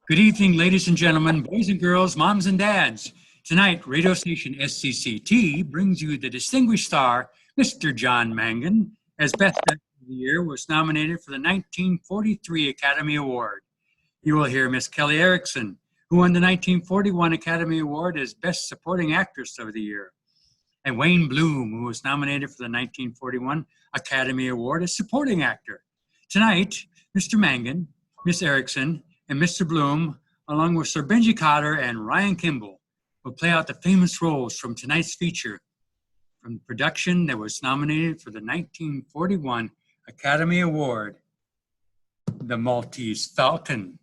Good evening, ladies and gentlemen, boys and girls, moms and dads. Tonight, radio station SCCT brings you the distinguished star, Mr. John Mangan, as Best Actor of the Year was nominated for the 1943 Academy Award. You will hear Miss Kelly Erickson, who won the 1941 Academy Award as Best Supporting Actress of the Year, and Wayne Bloom, who was nominated for the 1941 Academy Award as Supporting Actor. Tonight, Mr. Mangan, Miss Erickson, and Mr. Bloom, along with Sir Benji Cotter and Ryan Kimball, will play out the famous roles from tonight's feature from the production that was nominated for the 1941 Academy Award, The Maltese Falcon.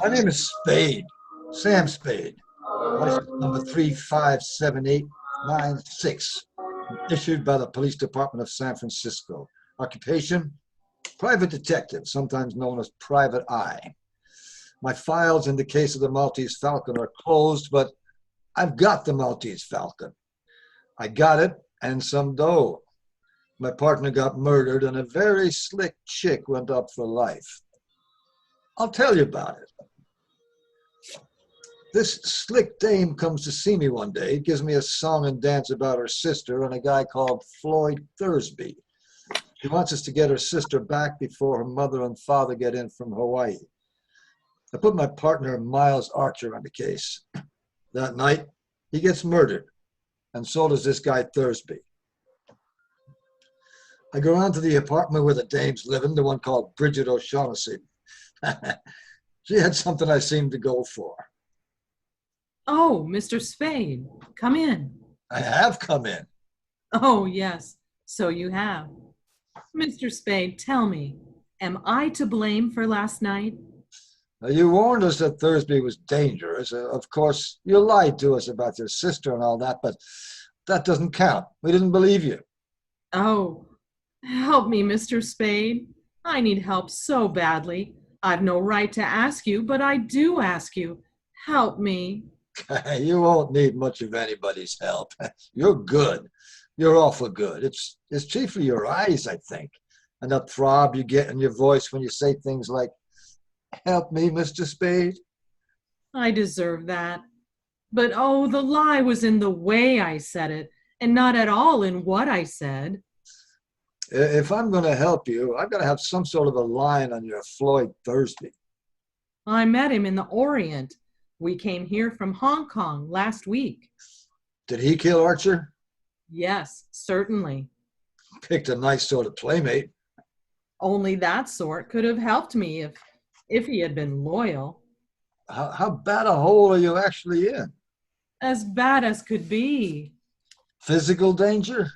My name is Spade, Sam Spade. License number 357896, issued by the Police Department of San Francisco. Occupation, private detective, sometimes known as Private Eye. My files in the case of the Maltese Falcon are closed, but I've got the Maltese Falcon. I got it and some dough. My partner got murdered and a very slick chick went up for life. I'll tell you about it. This slick dame comes to see me one day, gives me a song and dance about her sister and a guy called Floyd Thursby. She wants us to get her sister back before her mother and father get in from Hawaii. I put my partner, Miles Archer, on the case. That night, he gets murdered, and so does this guy Thursby. I go around to the apartment where the dame's living, the one called Bridget O'Shaughnessy. She had something I seemed to go for. Oh, Mr. Spade, come in. I have come in. Oh, yes, so you have. Mr. Spade, tell me, am I to blame for last night? Now, you warned us that Thursby was dangerous. Of course, you lied to us about your sister and all that, but that doesn't count. We didn't believe you. Oh, help me, Mr. Spade. I need help so badly. I've no right to ask you, but I do ask you. Help me. You won't need much of anybody's help. You're good. You're awful good. It's chiefly your eyes, I think, and that throb you get in your voice when you say things like, "Help me, Mr. Spade." I deserve that. But oh, the lie was in the way I said it, and not at all in what I said. If I'm going to help you, I've got to have some sort of a line on your Floyd Thursby. I met him in the Orient. We came here from Hong Kong last week. Did he kill Archer? Yes, certainly. Picked a nice sort of playmate. Only that sort could have helped me if he had been loyal. How bad a hole are you actually in? As bad as could be. Physical danger?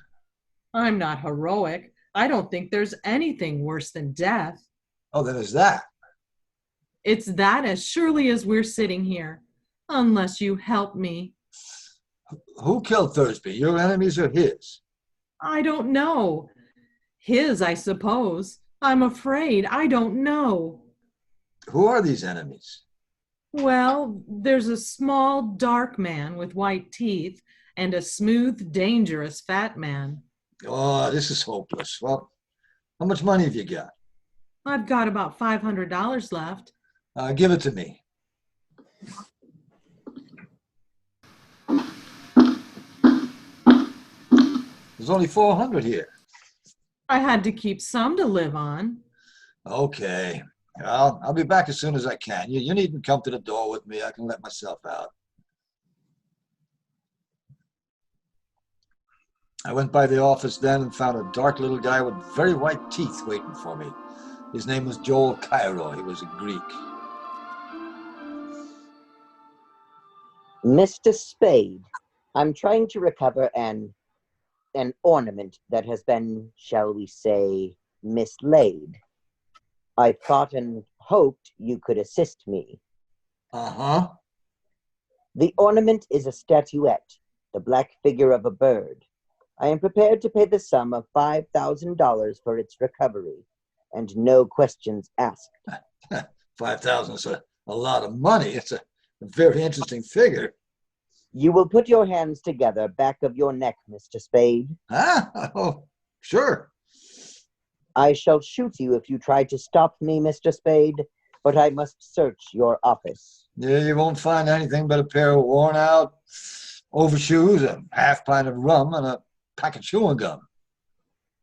I'm not heroic. I don't think there's anything worse than death. Oh, then is that? It's that as surely as we're sitting here, unless you help me. Who killed Thursby, your enemies or his? I don't know. His, I suppose. I'm afraid I don't know. Who are these enemies? Well, there's a small, dark man with white teeth and a smooth, dangerous fat man. Oh, this is hopeless. Well, how much money have you got? I've got about $500 left. Give it to me. There's only 400 here. I had to keep some to live on. Okay. I'll be back as soon as I can. You needn't come to the door with me. I can let myself out. I went by the office then and found a dark little guy with very white teeth waiting for me. His name was Joel Cairo. He was a Greek. Mr. Spade, I'm trying to recover an an ornament that has been, shall we say, mislaid. I thought and hoped you could assist me. Uh-huh. The ornament is a statuette, the black figure of a bird. I am prepared to pay the sum of $5,000 for its recovery, and no questions asked. 5,000 is a lot of money. It's a very interesting figure. You will put your hands together back of your neck, Mr. Spade. Huh? Oh, sure. I shall shoot you if you try to stop me, Mr. Spade, but I must search your office. Yeah, you won't find anything but a pair of worn-out overshoes, a half pint of rum, and a pack of chewing gum.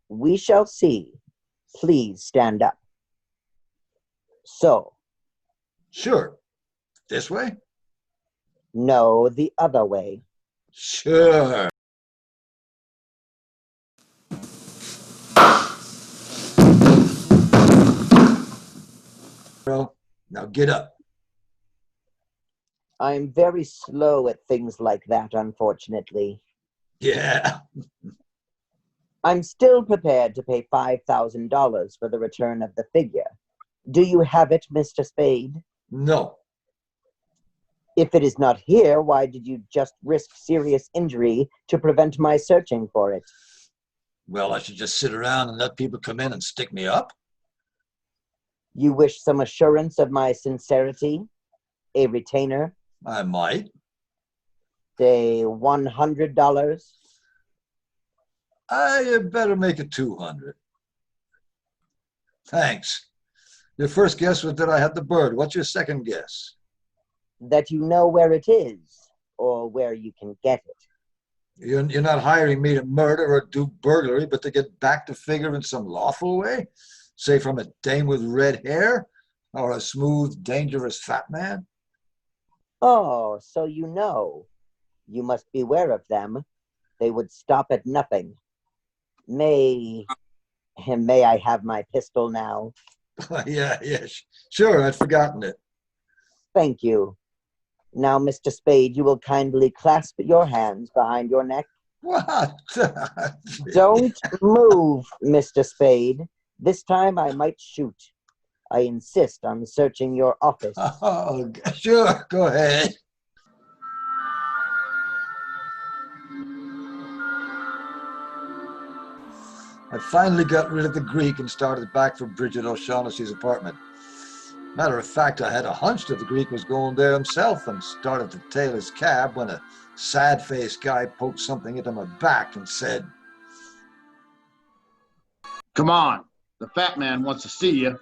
We shall see. Please stand up. So. Sure. This way? No, the other way. Sure. Now get up. I'm very slow at things like that, unfortunately. Yeah. I'm still prepared to pay $5,000 for the return of the figure. Do you have it, Mr. Spade? No. If it is not here, why did you just risk serious injury to prevent my searching for it? Well, I should just sit around and let people come in and stick me up? You wish some assurance of my sincerity? A retainer? I might. Say $100? I better make it 200. Thanks. Your first guess was that I had the bird. What's your second guess? That you know where it is, or where you can get it. You're not hiring me to murder or do burglary, but to get back the figure in some lawful way? Say from a dame with red hair, or a smooth, dangerous fat man? Oh, so you know. You must beware of them. They would stop at nothing. May I have my pistol now? Yeah, sure, I'd forgotten it. Thank you. Now, Mr. Spade, you will kindly clasp your hands behind your neck. What? Don't move, Mr. Spade. This time I might shoot. I insist on searching your office. Oh, sure, go ahead. I finally got rid of the Greek and started back for Bridget O'Shaughnessy's apartment. Matter of fact, I had a hunch that the Greek was going there himself and started to tail his cab when a sad-faced guy poked something into my back and said, "Come on, the fat man wants to see you."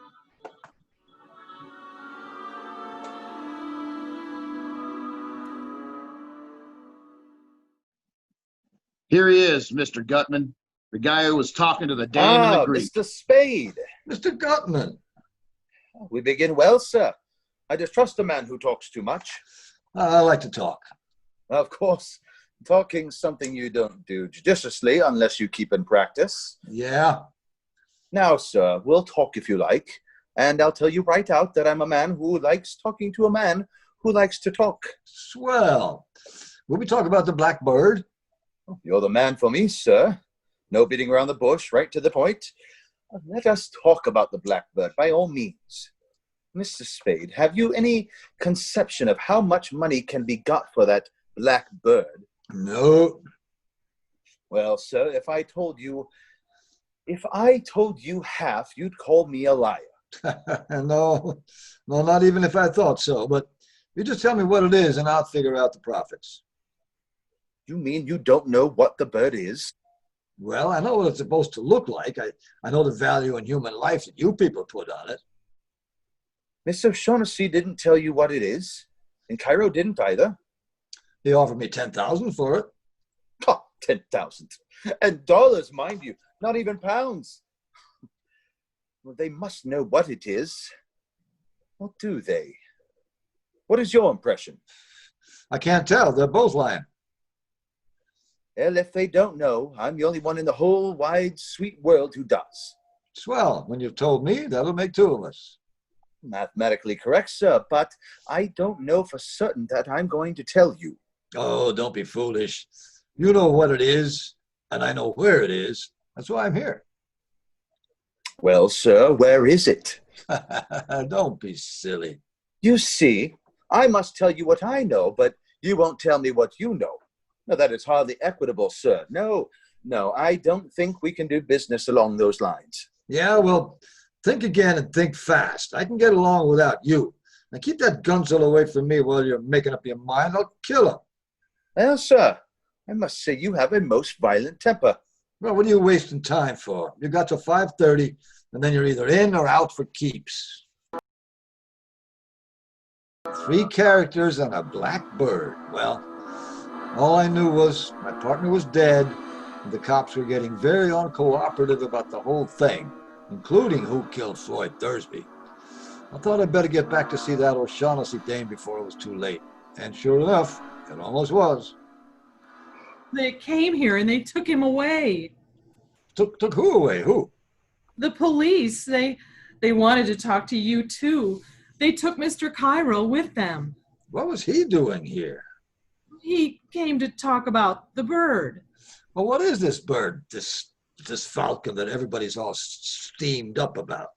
Here he is, Mr. Gutman, the guy who was talking to the dame and the Greek. Mr. Spade. Mr. Gutman. We begin well, sir. I distrust a man who talks too much. I like to talk. Of course, talking's something you don't do judiciously unless you keep in practice. Yeah? Now, sir, we'll talk if you like, and I'll tell you right out that I'm a man who likes talking to a man who likes to talk. Swell. Will we talk about the black bird? You're the man for me, sir. No beating around the bush, right to the point. Let us talk about the blackbird, by all means. Mr. Spade, have you any conception of how much money can be got for that black bird? No. Well, sir, if I told you half, you'd call me a liar. No, not even if I thought so. But you just tell me what it is and I'll figure out the profits. You mean you don't know what the bird is? Well, I know what it's supposed to look like. I know the value in human life that you people put on it. Miss O'Shaughnessy didn't tell you what it is, and Cairo didn't either. He offered me $10,000 for it. Oh, 10,000. And dollars, mind you, not even pounds. Well, they must know what it is. Or do they? What is your impression? I can't tell. They're both lying. Well, if they don't know, I'm the only one in the whole wide, sweet world who does. Swell. When you've told me, that'll make two of us. Mathematically correct, sir, but I don't know for certain that I'm going to tell you. Oh, don't be foolish. You know what it is. and I know where it is. That's why I'm here. Well, sir, where is it? Don't be silly. You see, I must tell you what I know, but you won't tell me what you know. No, that is hardly equitable, sir. No, I don't think we can do business along those lines. Yeah, well, think again and think fast. I can get along without you. Now keep that gunzel away from me while you're making up your mind. I'll kill him. Well, sir, I must say you have a most violent temper. Well, what are you wasting time for? You got to 5:30, and then you're either in or out for keeps. 3 characters and a black bird. Well, all I knew was my partner was dead, and the cops were getting very uncooperative about the whole thing, including who killed Floyd Thursby. I thought I'd better get back to see that O'Shaughnessy dame before it was too late. And sure enough, it almost was. They came here and they took him away. Took who away? Who? The police, they wanted to talk to you too. They took Mr. Cairo with them. What was he doing here? He came to talk about the bird. Well, what is this bird, this falcon that everybody's all steamed up about?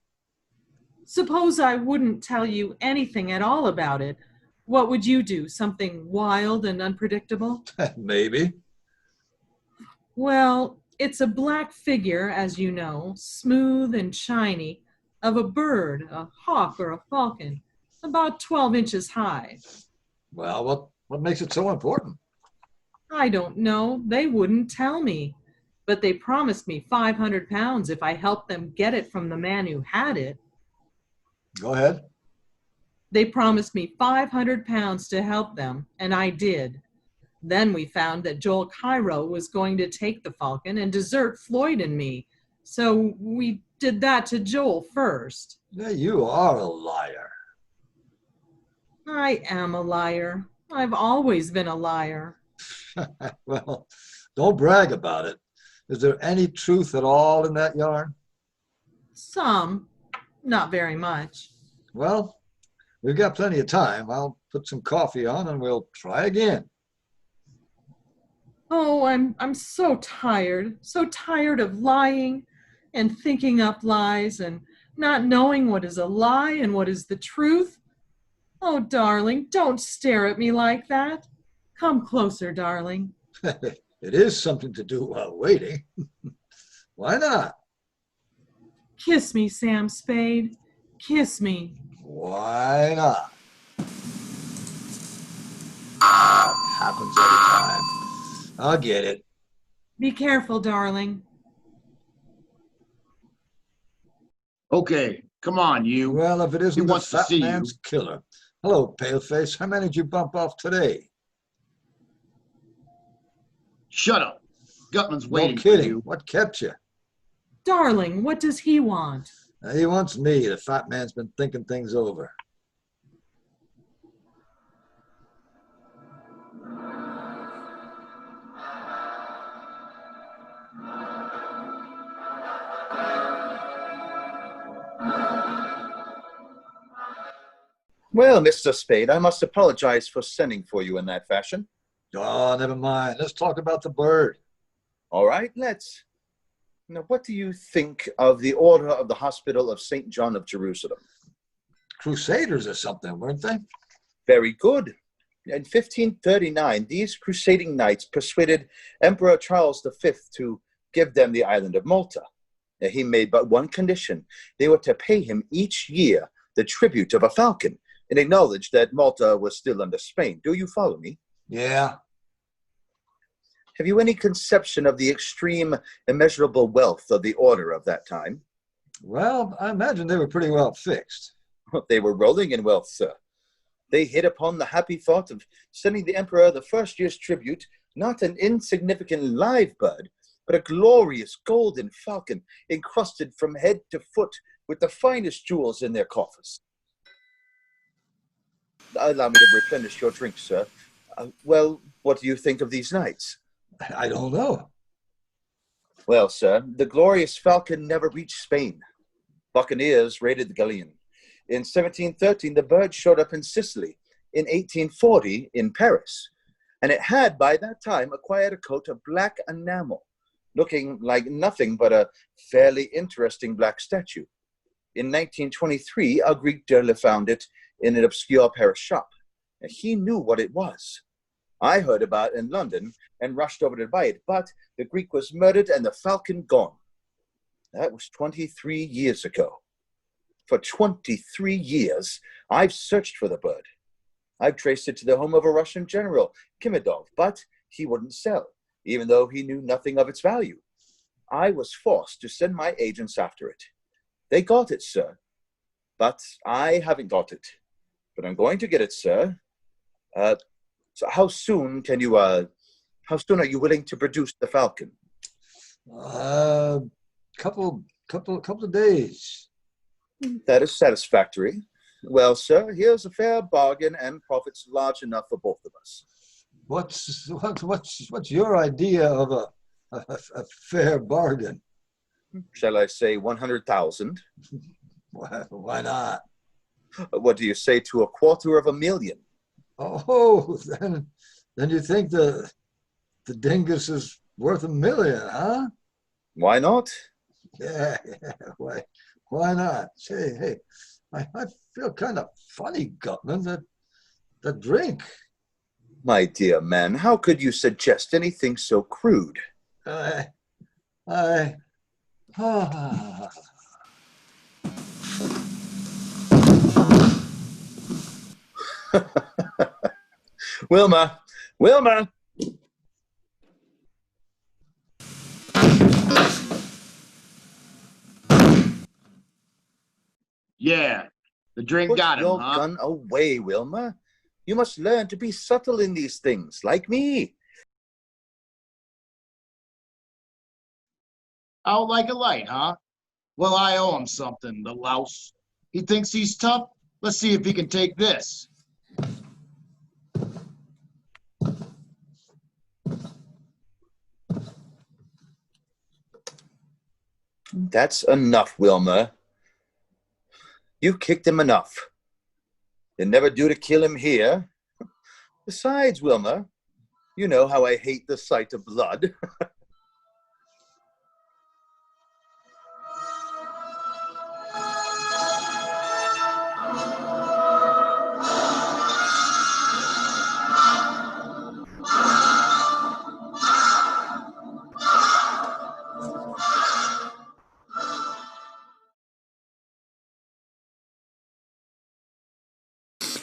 Suppose I wouldn't tell you anything at all about it. What would you do? Something wild and unpredictable? Maybe. Well, it's a black figure, as you know, smooth and shiny, of a bird, a hawk or a falcon, about 12 inches high. Well, what makes it so important? I don't know. They wouldn't tell me. But they promised me 500 pounds if I helped them get it from the man who had it. Go ahead. They promised me 500 pounds to help them, and I did. Then we found that Joel Cairo was going to take the falcon and desert Floyd and me. So we did that to Joel first. Yeah, you are a liar. I am a liar. I've always been a liar. Well, don't brag about it. Is there any truth at all in that yarn? Some, not very much. Well, we've got plenty of time. I'll put some coffee on and we'll try again. Oh, I'm so tired of lying and thinking up lies and not knowing what is a lie and what is the truth. Oh, darling, don't stare at me like that. Come closer, darling. It is something to do while waiting. Why not? Kiss me, Sam Spade. Kiss me. Why not? That happens every time. I'll get it. Be careful, darling. Okay, come on, you. Well, if it He isn't the wants to fat see you. man's killer. Hello, Paleface. How many did you bump off today? Shut up. Gutman's No waiting for kidding. you. What kept you? Darling, what does he want? He wants me. The fat man's been thinking things over. Well, Mr. Spade, I must apologize for sending for you in that fashion. Oh, never mind. Let's talk about the bird. All right, let's. Now, what do you think of the Order of the Hospital of St. John of Jerusalem? Crusaders or something, weren't they? Very good. In 1539, these crusading knights persuaded Emperor Charles V to give them the island of Malta. Now, he made but one condition. They were to pay him each year the tribute of a falcon and acknowledge that Malta was still under Spain. Do you follow me? Yeah. Have you any conception of the extreme, immeasurable wealth of the order of that time? Well, I imagine they were pretty well fixed. They were rolling in wealth, sir. They hit upon the happy thought of sending the emperor the first year's tribute, not an insignificant live bird, but a glorious golden falcon encrusted from head to foot with the finest jewels in their coffers. Allow me to replenish your drink, sir. Well, what do you think of these knights? I don't know. Well, sir, the glorious falcon never reached Spain. Buccaneers raided the galleon. In 1713, the bird showed up in Sicily. In 1840, in Paris. And it had, by that time, acquired a coat of black enamel. looking like nothing but a fairly interesting black statue. In 1923, a Greek dealer found it in an obscure Paris shop. And he knew what it was. I heard about it in London and rushed over to buy it, but the Greek was murdered and the falcon gone. That was 23 years ago. For 23 years, I've searched for the bird. I've traced it to the home of a Russian general, Kimedov, but he wouldn't sell, even though he knew nothing of its value. I was forced to send my agents after it. They got it, sir, but I haven't got it. But I'm going to get it, sir. So how soon are you willing to produce the falcon? Couple of days. That is satisfactory. Well, sir, here's a fair bargain and profits large enough for both of us. What's your idea of a fair bargain? Shall I say 100,000? Why not? What do you say to $250,000? Oh, then you think the dingus is worth $1 million, huh? Why not? Yeah. Why not? Say, hey, I feel kind of funny, Gutman, that drink. My dear man, how could you suggest anything so crude? Wilma! Yeah, the drink Put got him, your huh? gun away, Wilma. You must learn to be subtle in these things, like me. Out like a light, huh? Well, I owe him something, the louse. He thinks he's tough? Let's see if he can take this. That's enough, Wilma. You kicked him enough. It'd never do to kill him here. Besides, Wilma, you know how I hate the sight of blood.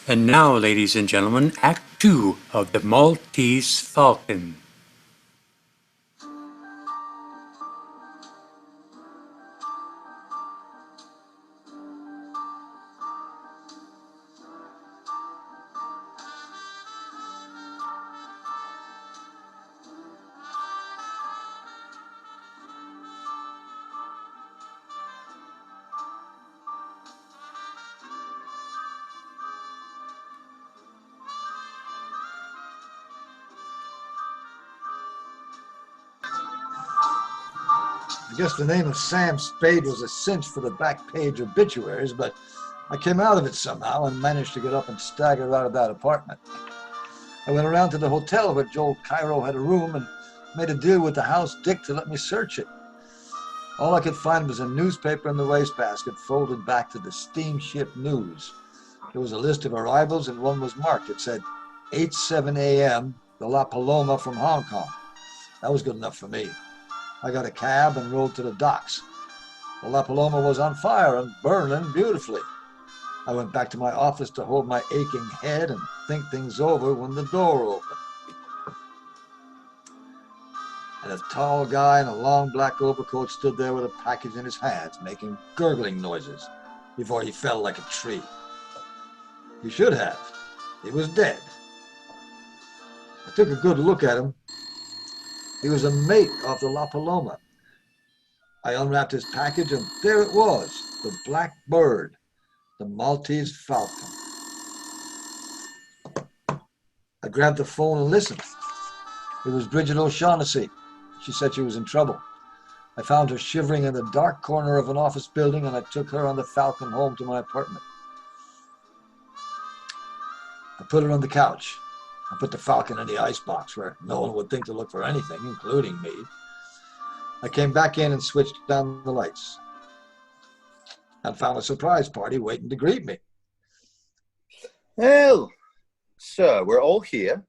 And now, ladies and gentlemen, Act 2 of the Maltese Falcon. I guess the name of Sam Spade was a cinch for the back page obituaries, but I came out of it somehow and managed to get up and stagger out of that apartment. I went around to the hotel where Joel Cairo had a room and made a deal with the house dick to let me search it. All I could find was a newspaper in the wastebasket folded back to the steamship news. There was a list of arrivals and one was marked. It said 8:07 a.m., the La Paloma from Hong Kong. That was good enough for me. I got a cab and rode to the docks. The La Paloma was on fire and burning beautifully. I went back to my office to hold my aching head and think things over when the door opened. And a tall guy in a long black overcoat stood there with a package in his hands, making gurgling noises before he fell like a tree. He should have. He was dead. I took a good look at him. He was a mate of the La Paloma. I unwrapped his package and there it was, the black bird, the Maltese Falcon. I grabbed the phone and listened. It was Bridget O'Shaughnessy. She said she was in trouble. I found her shivering in the dark corner of an office building and I took her on the Falcon home to my apartment. I put her on the couch. I put the Falcon in the icebox where no one would think to look for anything, including me. I came back in and switched down the lights. I found a surprise party waiting to greet me. Well, sir, we're all here.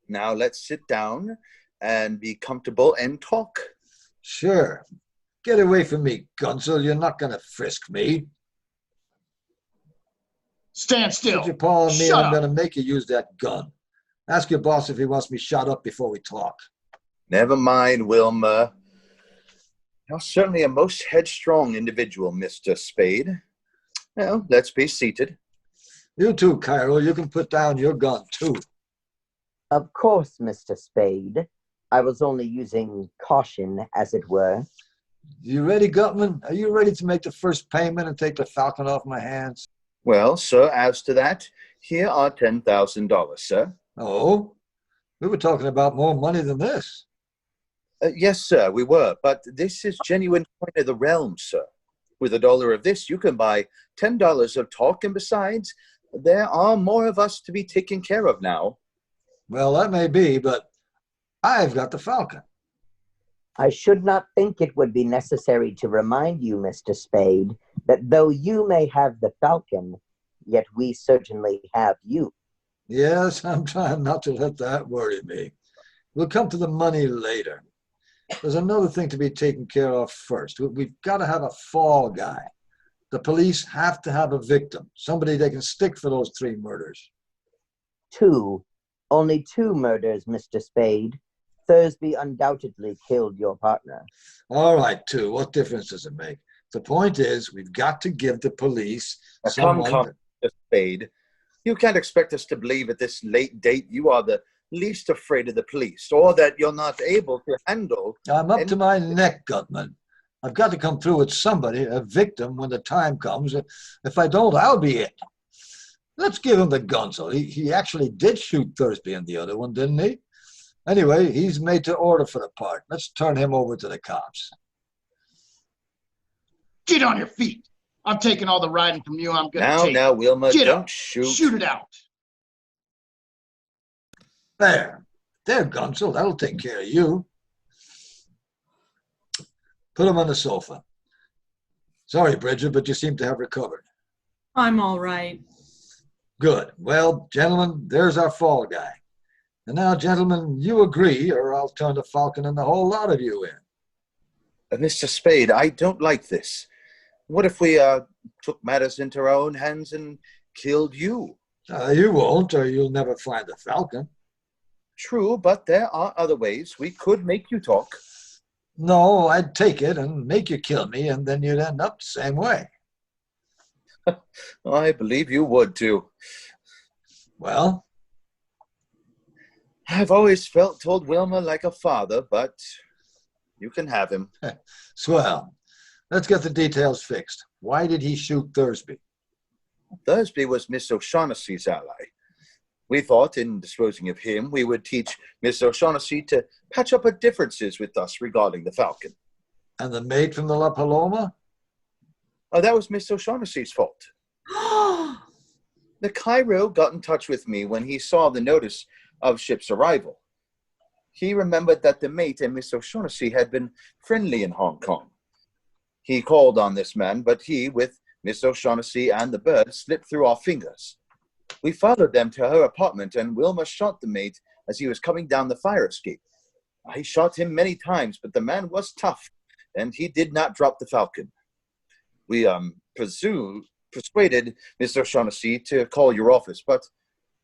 Now let's sit down and be comfortable and talk. Sure. Get away from me, Gunzel. You're not going to frisk me. Stand still. Put your paw on me and Shut I'm up. going to make you use that gun. Ask your boss if he wants me shot up before we talk. Never mind, Wilma. You're certainly a most headstrong individual, Mr. Spade. Well, let's be seated. You too, Cairo. You can put down your gun, too. Of course, Mr. Spade. I was only using caution, as it were. You ready, Gutman? Are you ready to make the first payment and take the Falcon off my hands? Well, sir, as to that, here are $10,000, sir. Oh? We were talking about more money than this. Yes, sir, we were, but this is genuine coin of the realm, sir. With $1 of this, you can buy $10 of talk, and besides, there are more of us to be taken care of now. Well, that may be, but I've got the Falcon. I should not think it would be necessary to remind you, Mr. Spade, that though you may have the Falcon, yet we certainly have you. Yes, I'm trying not to let that worry me. We'll come to the money later. There's another thing to be taken care of first. We've got to have a fall guy. The police have to have a victim, somebody they can stick for those 3 murders. 2. Only 2 murders, Mr. Spade. Thursby undoubtedly killed your partner. All right, 2. What difference does it make? The point is, we've got to give the police someone... Come, Mr. Spade. You can't expect us to believe at this late date you are the least afraid of the police, or that you're not able to handle... I'm up to my neck, Gutman. I've got to come through with somebody, a victim, when the time comes. If I don't, I'll be it. Let's give him the Gunzel. He actually did shoot Thursby in the other one, didn't he? Anyway, he's made to order for the part. Let's turn him over to the cops. Get on your feet. I'm taking all the riding from you. I'm going to take Now, Wilma, Get don't up. shoot. Shoot it out. There, Gunzel. That'll take care of you. Put him on the sofa. Sorry, Bridget, but you seem to have recovered. I'm all right. Good. Well, gentlemen, there's our fall guy. And now, gentlemen, you agree, or I'll turn the Falcon and the whole lot of you in. Mr. Spade, I don't like this. What if we took matters into our own hands and killed you? You won't, or you'll never find the Falcon. True, but there are other ways. We could make you talk. No, I'd take it and make you kill me, and then you'd end up the same way. I believe you would, too. Well? I've always told Wilma like a father, but you can have him. Swell. Let's get the details fixed. Why did he shoot Thursby? Thursby was Miss O'Shaughnessy's ally. We thought, in disposing of him, we would teach Miss O'Shaughnessy to patch up her differences with us regarding the Falcon. And the maid from the La Paloma? Oh, that was Miss O'Shaughnessy's fault. The Cairo got in touch with me when he saw the notice of ship's arrival. He remembered that the mate and Miss O'Shaughnessy had been friendly in Hong Kong. He called on this man, but he, with Miss O'Shaughnessy and the bird, slipped through our fingers. We followed them to her apartment, and Wilma shot the mate as he was coming down the fire escape. I shot him many times, but the man was tough, and he did not drop the Falcon. We persuaded Miss O'Shaughnessy to call your office, but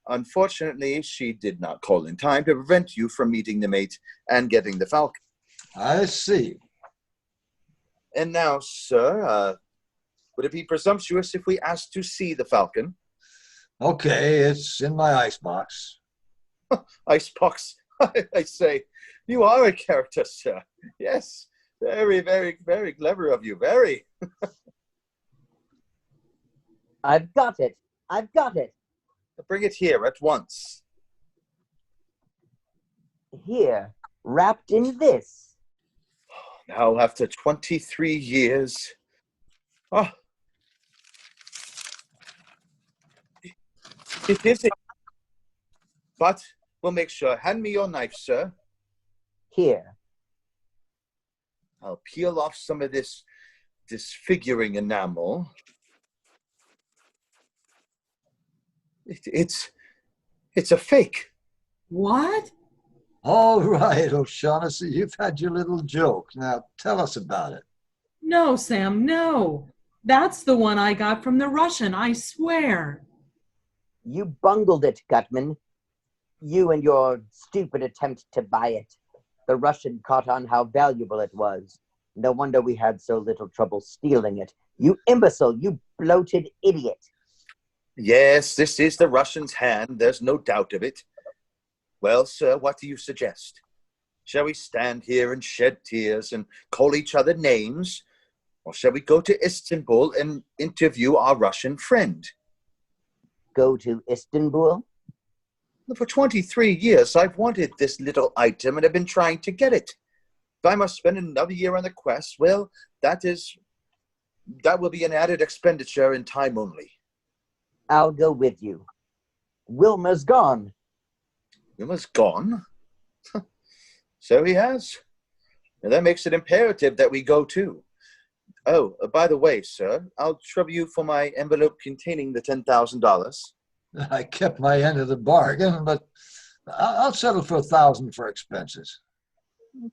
unfortunately, she did not call in time to prevent you from meeting the mate and getting the Falcon. I see. And now, sir, would it be presumptuous if we asked to see the Falcon? Okay, it's in my icebox. Icebox, I say. You are a character, sir. Yes, very, very, very clever of you, very. I've got it. I've got it. Bring it here at once. Here, wrapped in this. Now, after 23 years. Oh. It is it. But we'll make sure. Hand me your knife, sir. Here. I'll peel off some of this disfiguring enamel. It's a fake. What? All right, O'Shaughnessy, you've had your little joke. Now tell us about it. No, Sam, no. That's the one I got from the Russian, I swear. You bungled it, Gutman. You and your stupid attempt to buy it. The Russian caught on how valuable it was. No wonder we had so little trouble stealing it. You imbecile, you bloated idiot. Yes, this is the Russian's hand. There's no doubt of it. Well, sir, what do you suggest? Shall we stand here and shed tears and call each other names? Or shall we go to Istanbul and interview our Russian friend? Go to Istanbul? For 23 years, I've wanted this little item and have been trying to get it. If I must spend another year on the quest, well, that will be an added expenditure in time only. I'll go with you. Wilmer's gone. Wilmer's gone? So he has. And that makes it imperative that we go too. Oh, by the way, sir, I'll trouble you for my envelope containing the $10,000. I kept my end of the bargain, but I'll settle for $1,000 for expenses.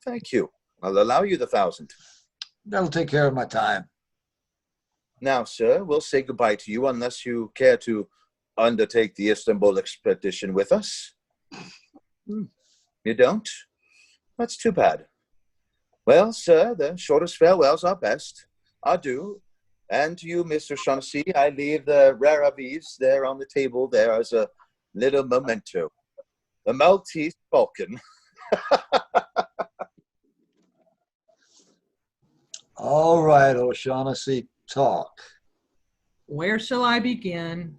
Thank you. I'll allow you the $1,000. That'll take care of my time. Now, sir, we'll say goodbye to you unless you care to undertake the Istanbul expedition with us. You don't? That's too bad. Well, sir, the shortest farewells are best. Adieu. And to you, Mr. Shaughnessy, I leave the rare avis there on the table there as a little memento. The Maltese Falcon. All right, O'Shaughnessy, talk. Where shall I begin?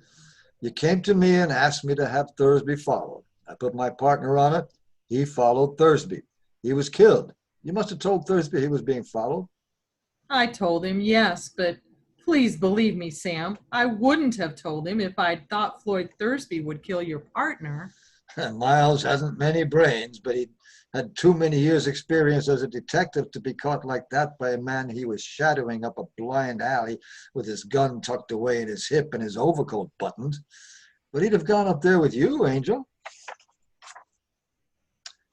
You came to me and asked me to have Thursby followed. I put my partner on it. He followed Thursby. He was killed. You must have told Thursby he was being followed. I told him yes, but please believe me, Sam, I wouldn't have told him if I'd thought Floyd Thursby would kill your partner. Miles hasn't many brains, but he had too many years' experience as a detective to be caught like that by a man he was shadowing up a blind alley with his gun tucked away in his hip and his overcoat buttoned. But he'd have gone up there with you, Angel.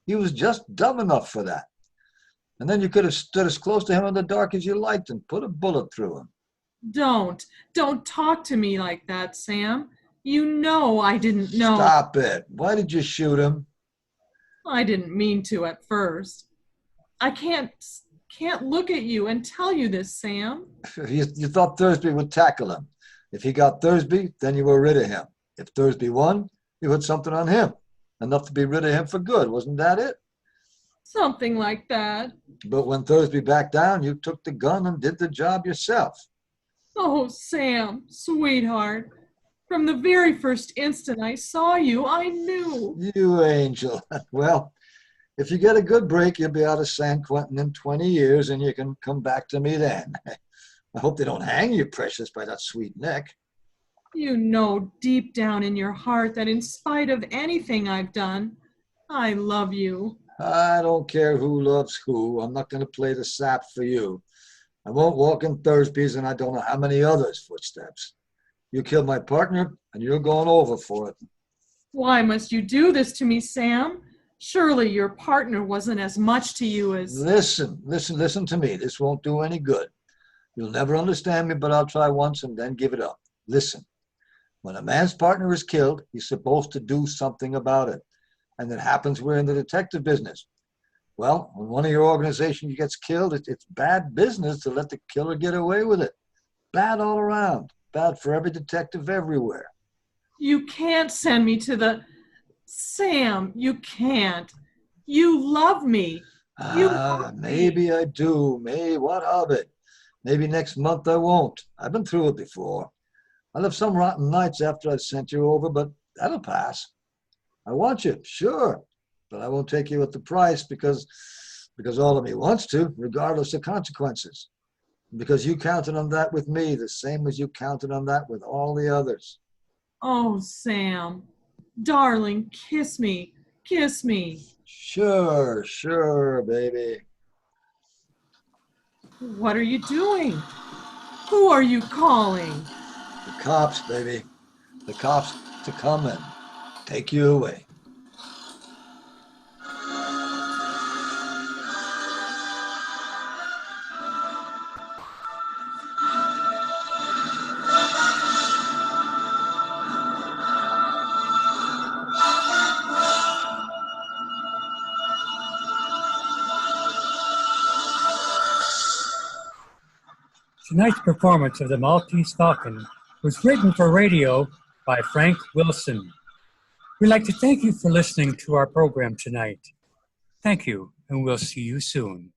He was just dumb enough for that. And then you could have stood as close to him in the dark as you liked and put a bullet through him. Don't talk to me like that, Sam. You know I didn't know. Stop it. Why did you shoot him? I didn't mean to at first. I can't look at you and tell you this, Sam. You thought Thursby would tackle him. If he got Thursby, then you were rid of him. If Thursby won, you had something on him. Enough to be rid of him for good. Wasn't that it? Something like that. But when Thursby backed down, you took the gun and did the job yourself. Oh, Sam, sweetheart. From the very first instant I saw you, I knew. You angel. Well, if you get a good break, you'll be out of San Quentin in 20 years and you can come back to me then. I hope they don't hang you, precious, by that sweet neck. You know deep down in your heart that in spite of anything I've done, I love you. I don't care who loves who. I'm not going to play the sap for you. I won't walk in Thursby's and I don't know how many others' footsteps. You killed my partner and you're going over for it. Why must you do this to me, Sam? Surely your partner wasn't as much to you as... Listen to me. This won't do any good. You'll never understand me, but I'll try once and then give it up. Listen, when a man's partner is killed, he's supposed to do something about it. And it happens we're in the detective business. Well, when one of your organizations gets killed, it's bad business to let the killer get away with it. Bad all around. Bad for every detective everywhere. You can't send me to the... Sam, you can't. You love me. Maybe I do. What of it? Maybe next month I won't. I've been through it before. I'll have some rotten nights after I've sent you over, but that'll pass. I want you, sure, but I won't take you at the price because all of me wants to, regardless of consequences. Because you counted on that with me, the same as you counted on that with all the others. Oh, Sam, darling, kiss me, kiss me. Sure, baby. What are you doing? Who are you calling? The cops, baby. The cops to come and take you away. Tonight's performance of the Maltese Falcon was written for radio by Frank Wilson. We'd like to thank you for listening to our program tonight. Thank you, and we'll see you soon.